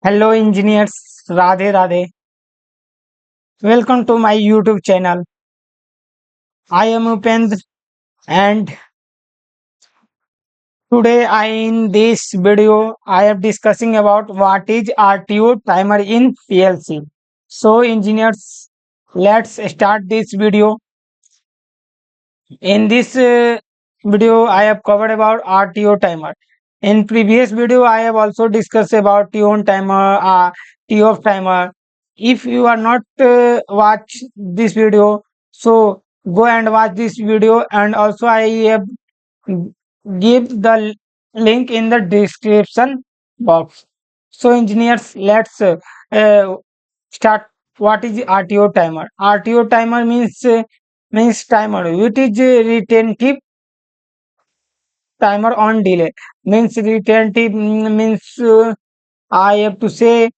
Hello engineers, Radhe Radhe. Welcome to my YouTube channel. I am Upendra and today I in this video I am discussing about what is RTO timer in PLC. So engineers, let's start this video. In this video I have covered about RTO timer. In previous video I have also discussed about TON timer, TOF timer. If you are not watch this video, so go and watch this video, and also I have give the link in the description box. So engineers, let's start. What is RTO timer? RTO timer means timer which is retentive timer on delay. Means retentive means I have to say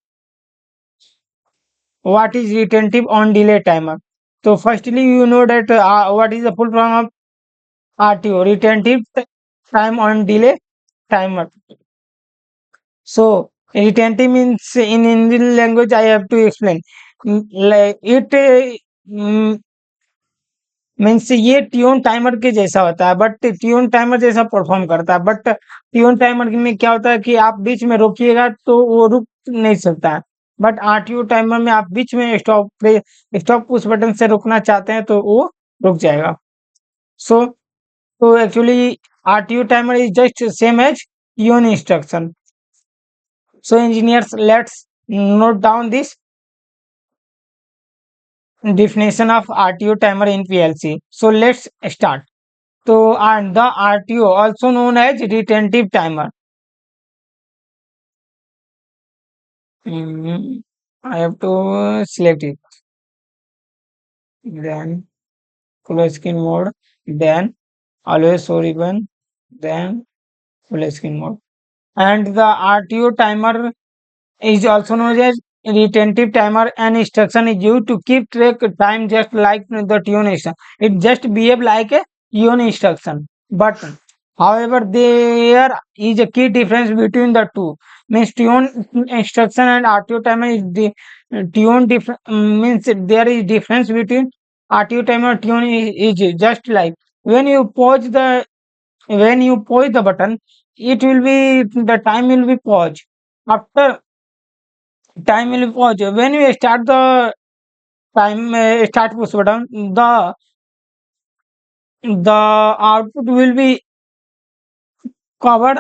what is retentive on delay timer. So firstly you know that what is the full form of RTO, retentive time on delay timer. So retentive means in Indian language I have to explain. Like it means ये tune timer के जैसा होता है, but tune timer जैसा perform करता है, but tune timer में क्या होता है कि आप बीच में रोकिएगा तो वो रुक नहीं सकता है। बट आरटीयू टाइमर में आप बीच में स्टॉप पुश बटन से रुकना चाहते हैं तो वो रुक जाएगा। So actually RTU timer is just same as tune instruction. So engineers, let's note down this definition of RTO timer in PLC. So let's start. So and the RTO also known as retentive timer. I have to select it. Then full screen mode. Then always show ribbon. Then full screen mode. And the RTO timer is also known as retentive timer. An instruction is used to keep track time just like the tune instruction. It just behave like a tune instruction. But however, there is a key difference between the two. Means tune instruction and RTO timer is the tune different means there is difference between RTO timer and tune is just like when you pause the button, it will be the time will be paused. After time will be paused. When you start the time start push button, the output will be covered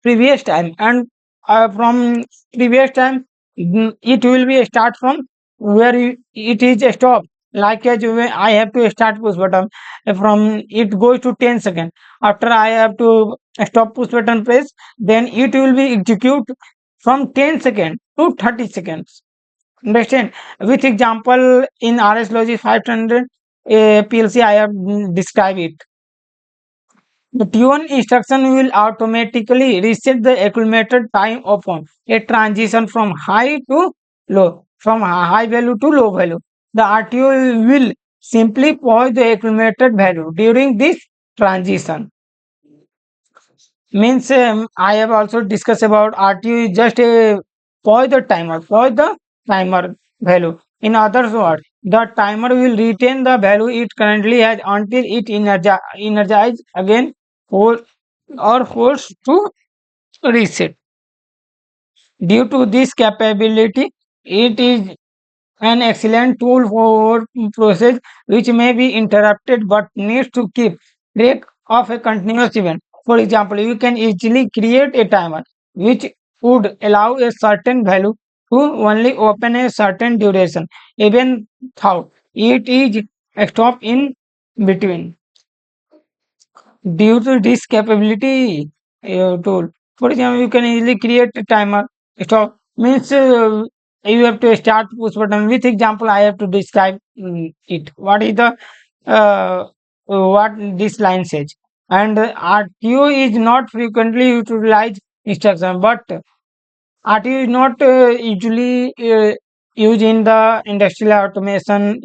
previous time, and from previous time it will be start from where it is stop. Like as when I have to start push button, from it goes to 10 seconds. After I have to stop push button press, then it will be execute from 10 seconds to 30 seconds. Understand? With example in RS Logic 500 PLC I have described it. The tune instruction will automatically reset the accumulated time upon a transition from high to low, from high value to low value. The RTO will simply pause the accumulated value during this transition. Means I have also discussed about RTO is just a pause the timer value. In other words, the timer will retain the value it currently has until it energize again or force to reset. Due to this capability, it is an excellent tool for process which may be interrupted but needs to keep track of a continuous event. For example, you can easily create a timer which would allow a certain value to only open a certain duration, even though it is stopped in between. Due to this capability tool, for example, you can easily create a timer. Stop means you have to start push button. With example, I have to describe it. What is the what this line says? And RTO is not frequently utilized instruction, but RTO is not usually used in the industrial automation,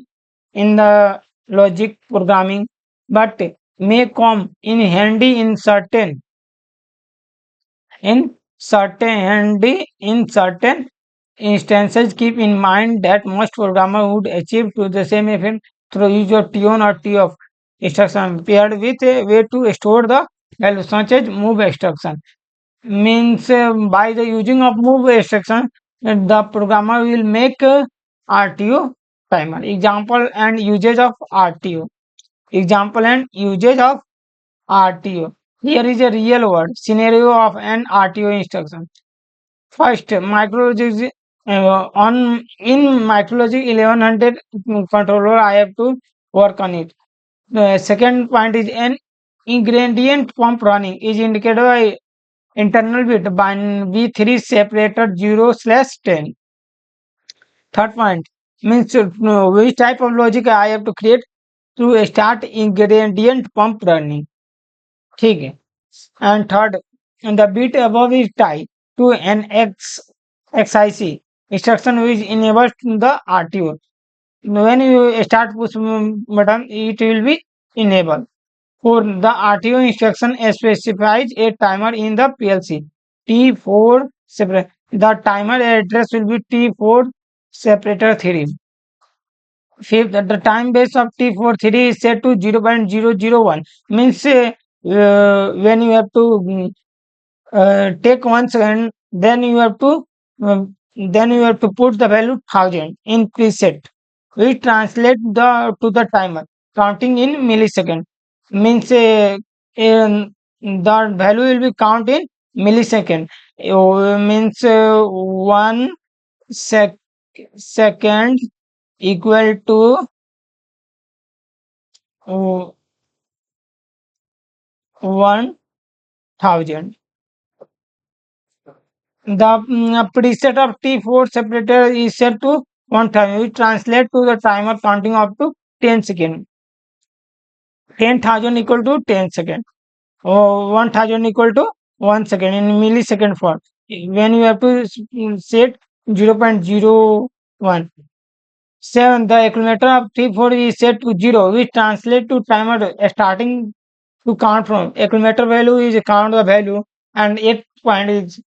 in the logic programming, but may come in handy in certain instances. Keep in mind that most programmers would achieve to the same effect through use of T-on or T-off instruction paired with a way to store the value such as move instruction. Means by the using of move instruction, the programmer will make RTO timer. Example and usage of RTO. Example and usage of RTO. Here is a real world scenario of an RTO instruction. First, micrologic on in micrologic 1100 controller, I have to work on it. The second point is an ingredient pump running is indicated by internal bit by V3 separator 0/10. Third point means which type of logic I have to create to start ingredient pump running. ठीक है. And third, and the bit above is tied to an XIC instruction which enables the RTO. When you start push button, it will be enabled. For the RTO instruction specifies a timer in the PLC T4 separate. The timer address will be T4 separator 3. Fifth, the time base of T43 is set to 0.001. Means when you have to take 1 second, then you have to put the value 1000 in preset. We translate to the timer counting in millisecond. Means the value will be count in millisecond. Means 1 second equal to 1000. The preset of T4 separator is set to 1000. We translate to the timer counting up to 10 seconds. 10,000 equal to 10 seconds. 1000 equal to 1 second in millisecond form. When you have to set 0.01. 7. The accumulator of T4 is set to 0, which translate to timer starting to count from. Accumulator value is count the value, and 8 point is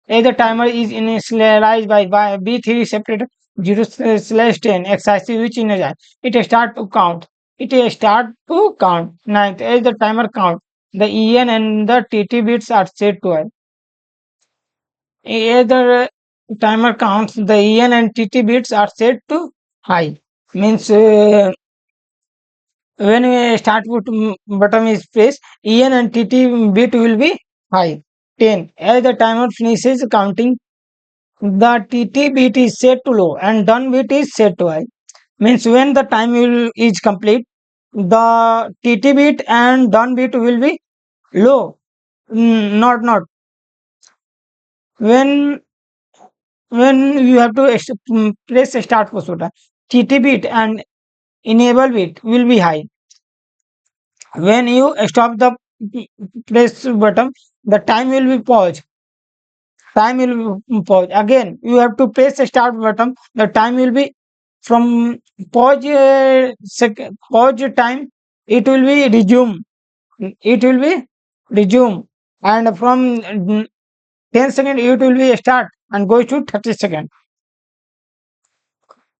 the timer is initialized by B3 separator 0/10 XIC which energize. It start to count. Ninth, as the timer count, the EN and the TT bits are set to high. As the timer counts, the EN and TT bits are set to high. Means when we start with button is pressed, EN and TT bit will be high. 10. As the timer finishes counting, the TT bit is set to low and done bit is set to high. Means when the time is complete, the TT bit and done bit will be low. Not when you have to press start push button, TT bit and enable bit will be high. When you stop the press button, the time will be pause. Again, you have to press the start button. The time will be from pause pause time. It will be resume. And from 10 seconds it will be start and go to 30 seconds.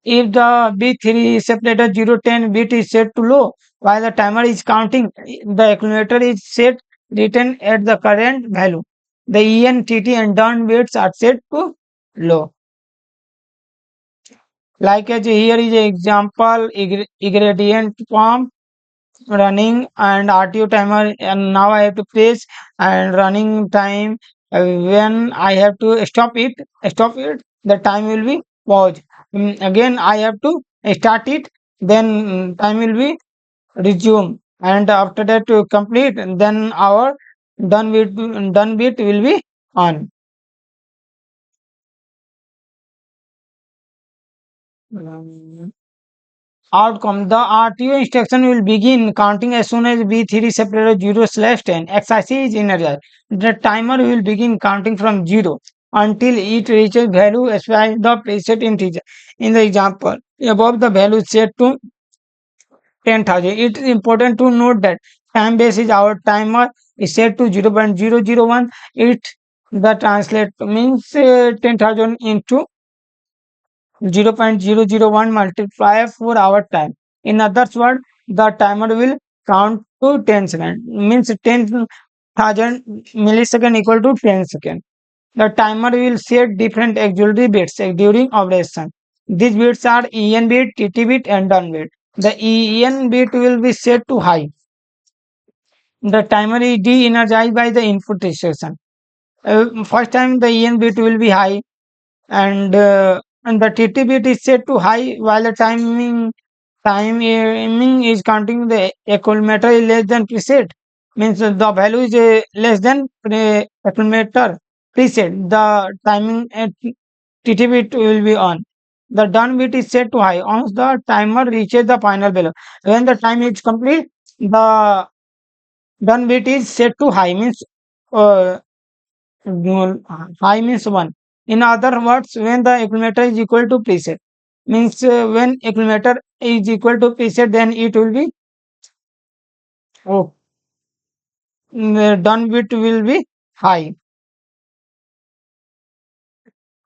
If the B3 separator 010 bit is set to low while the timer is counting, the accumulator is set written at the current value. The EN, TT and down bits are set to low. Like as here is an example, ingredient pump running and RTO timer, and now I have to press and running time. When I have to stop it, the time will be pause. Again I have to start it, then time will be resume, and after that to complete, then our done bit will be on. Outcome: the RTO instruction will begin counting as soon as B3 separator 0/10 XIC is energized. The timer will begin counting from 0 until it reaches value specified the preset integer. In the example above, the value is set to 10,000. It is important to note that time base is our timer is set to 0.001. It the translate means 10,000 into 0.001 multiplier for our time. In other words, the timer will count to 10 seconds. Means 10,000 millisecond equal to 10 seconds. The timer will set different auxiliary bits during operation. These bits are EN bit, TT bit, and done bit. The EN bit will be set to high. The timer is de-energized by the input instruction. First time the EN bit will be high, and the TT bit is set to high while the timing is counting. The accumulator is less than preset, means the value is less than accumulator preset. The timing at TT bit will be on. The done bit is set to high once the timer reaches the final value. When the time is complete, the done bit is set to high, means uh, high means 1. In other words, when the accumulator is equal to preset, means when accumulator is equal to preset, then it will be oh, done bit will be high.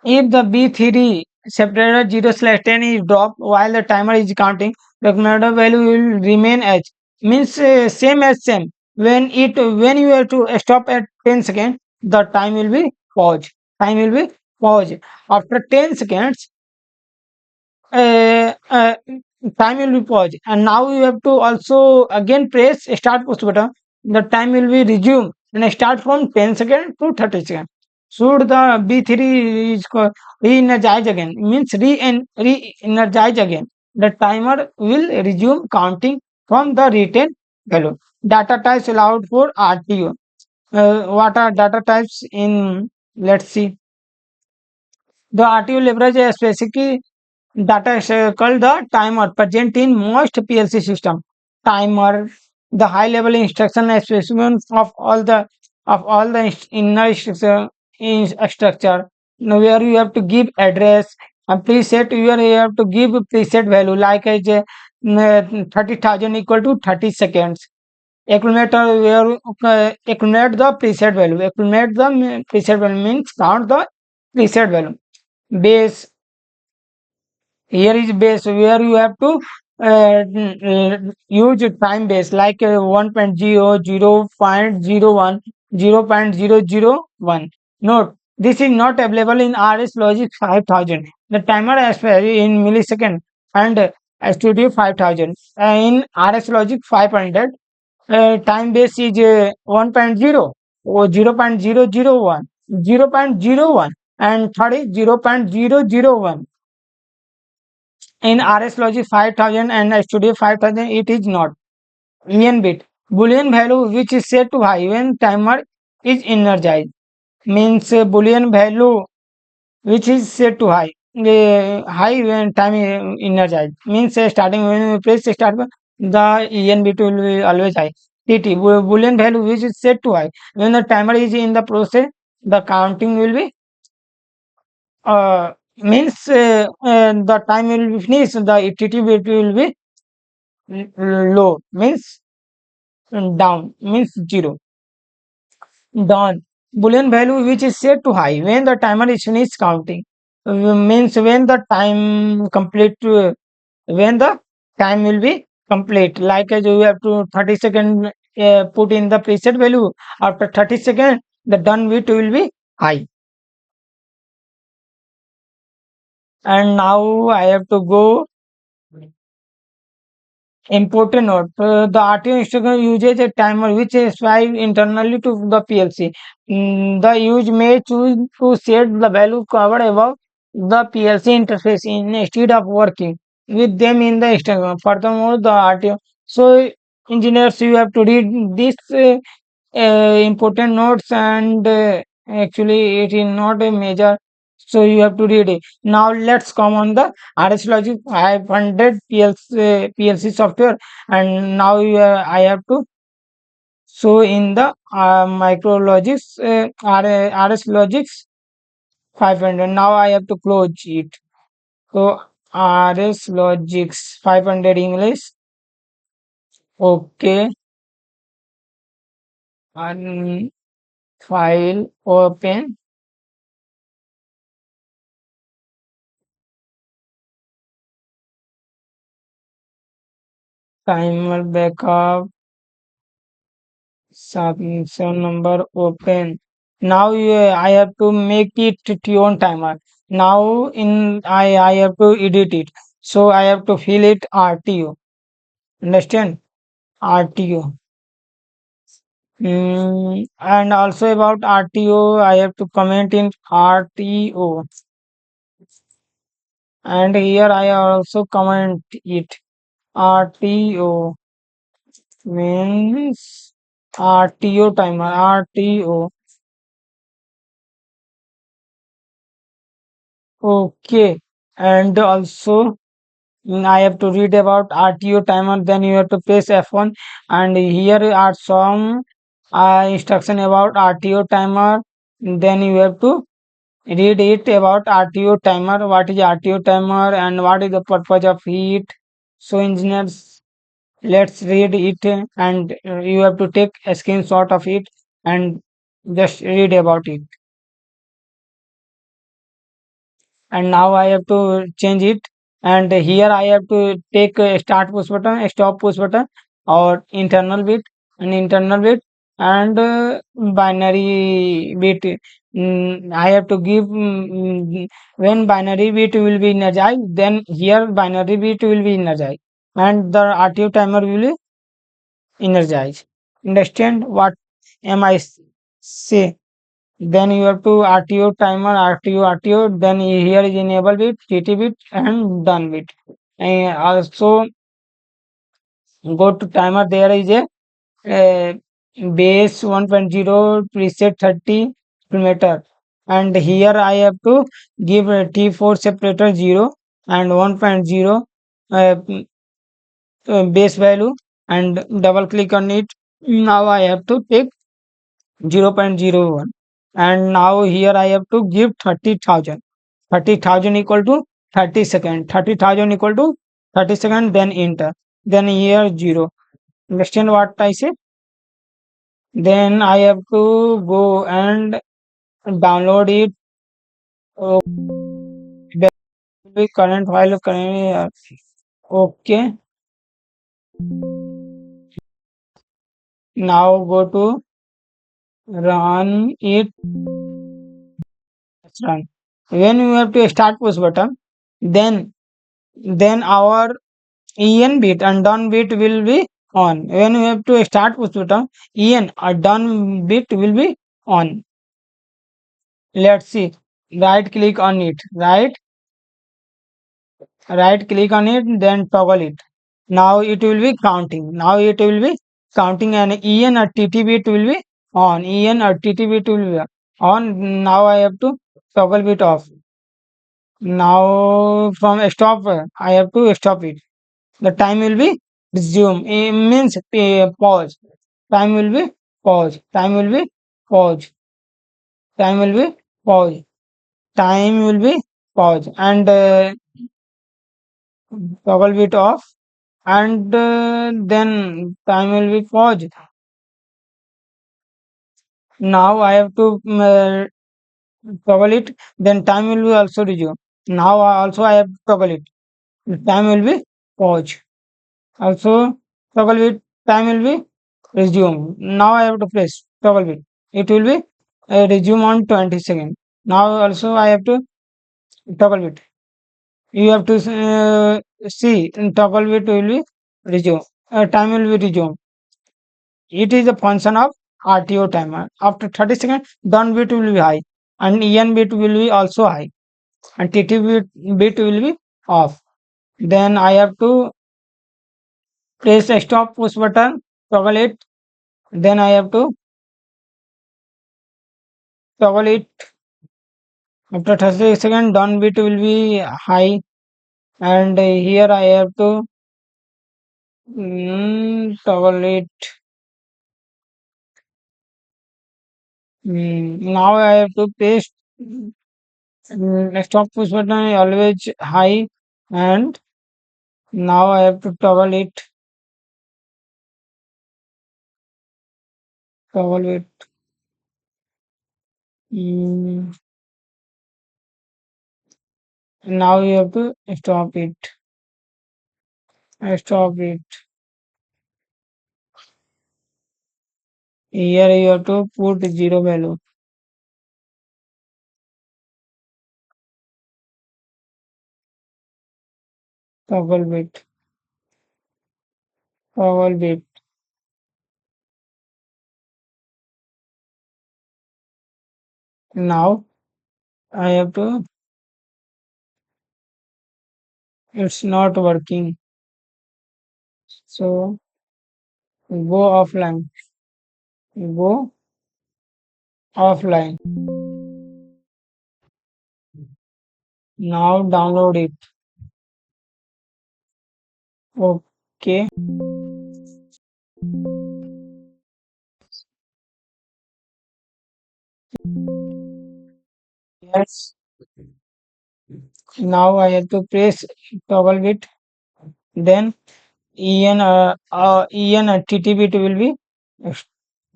If the B3 separator 0/10 is dropped while the timer is counting, the accumulator value will remain as, means same as same. When you have to stop at 10 seconds, the time will be pause. Time will be pause. After 10 seconds, uh, uh, time will be paused, and now you have to also again press start push button. The time will be resume and start from 10 seconds to 30 seconds. Should the B3 is re-energize again, means re-energize again, the timer will resume counting from the written value. Data types allowed for RTO. What are data types in, let's see. The RTO leverage a specific data is called the timer present in most PLC system. Timer, the high level instruction specimen of all the inner structure. Now where you have to give address and preset, where you have to give preset value like as 30,000 equal to 30 seconds. Accumulator where accumulate the preset value. Accumulate the preset value means count the preset value. Base, here is base where you have to use time base like 1.0, 0.01, 0.001. Note, this is not available in RS Logic 5000. The timer as well in millisecond and Studio 5000. In RS Logic 500, time base is 1.0 or 0.001, 0.01, and third is 0.001. In RS Logic 5000 and Studio 5000, it is not. EN bit. Boolean value which is set to high when timer is energized. Means Boolean value which is set to high. High when time is energized. Means starting when we press start, the EN bit will be always high. TT. Boolean value which is set to high. When the timer is in the process, the counting will be means the time will be finished, the TT bit will be low, means down, means 0. Down. Boolean value which is set to high when the timer is finished counting. Means when the time complete, when the time will be complete. Like as you have to 30 second put in the preset value. After 30 second, the done bit will be high. And now I have to go. Important note, the RTO instruction uses a timer which is applied internally to the PLC. The user may choose to set the value covered above the PLC interface instead of working with them in the instruction. Furthermore, the RTO. So, engineers, you have to read this important notes, and actually it is not a major, so you have to read it. Now let's come on the RS Logic 500 PLC software, and now I have to show in the Micrologics RS Logics 500. Now I have to close it. So RS Logics 500 English. Okay, and file open. timer backup submission number open. Now I have to make it to own timer. Now in I have to edit it. So I have to fill it RTO. Understand? RTO. And also about RTO, I have to comment in RTO. And here I also comment it. RTO means RTO timer. RTO. Okay. And also I have to read about RTO timer. Then you have to press F1. And here are some instruction about RTO timer. Then you have to read it about RTO timer. What is RTO timer and what is the purpose of it? So engineers, let's read it and you have to take a screenshot of it and just read about it. And now I have to change it. And here I have to take a start push button, a stop push button, or internal bit, an internal bit, and binary bit. I have to give when binary bit will be energized, then here binary bit will be energized, and the RTO timer will be energized. Understand what am I say? Then you have to RTO timer, RTO, then here is enable bit, TT bit and done bit. And also go to timer, there is a base 1.0 preset 30 meter. And here I have to give a T4 separator 0 and 1.0 uh, base value and double click on it. Now I have to take 0.01 and now here I have to give 30,000. 30,000 equal to 30 second. 30,000 equal to 30 second, then enter. Then here 0. Understand what I say? Then I have to go and download it. Oh, there will be current file. Okay. Now go to run it. Run. When you have to start push button, then our EN bit and done bit will be on. When you have to start push button, EN or done bit will be on. Let's see. Right click on it. Right click on it, then toggle it. Now it will be counting. Now it will be counting and EN or TT bit will be on. EN or TT bit will be on. Now I have to toggle bit off. Now from stop, I have to stop it. The time will be resume. It means pause. Time will be pause. Time will be pause. Time will be pause. Time will be pause. And toggle bit off. And then time will be pause. Now I have to toggle it. Then time will be also resume. Now also I have to toggle it. Time will be pause. Also toggle it. Time will be resume. Now I have to press toggle it. It will be resume on 20 seconds. Now also I have to toggle it. You have to see toggle it will be resume. Time will be resume. It is a function of RTO timer. After 30 seconds, done bit will be high and EN bit will be also high and TT bit will be off. Then I have to press a stop push button, toggle it. Then I have to toggle it. After 30 seconds, done bit will be high and here I have to toggle it. Now I have to paste stop push button always high and now I have to toggle it. Toggle it. Mm, now you have to stop it. Stop it. Here you have to put zero value. Toggle bit. Toggle bit. Now I have to. It's not working. So go offline. Go offline. Now download it. Okay. Yes. Now I have to press toggle bit. Then en TTB will be ex-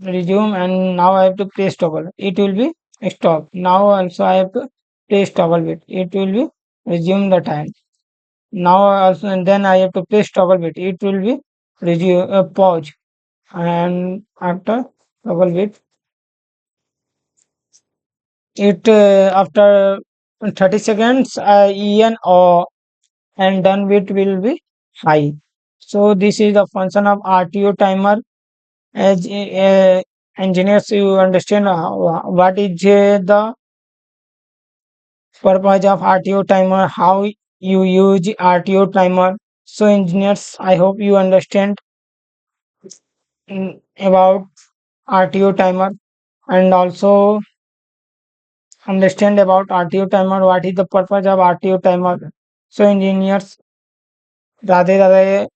resume, and now I have to press toggle. It will be stop. Now also I have to press toggle bit. It will be resume the time. Now also, and then I have to press toggle bit. It will be resume pause, and after toggle bit, it after 30 seconds en or and done bit will be high. So this is the function of RTO timer. As engineers, you understand what is the purpose of RTO timer, how you use RTO timer. So, engineers, I hope you understand about RTO timer, and also understand about RTO timer, what is the purpose of RTO timer. So, engineers, Radhe Radhe,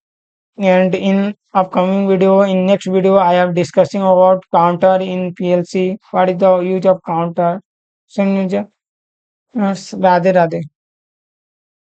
and in upcoming video, in next video, I am discussing about counter in PLC. What is the use of counter? So, Radhe Radhe.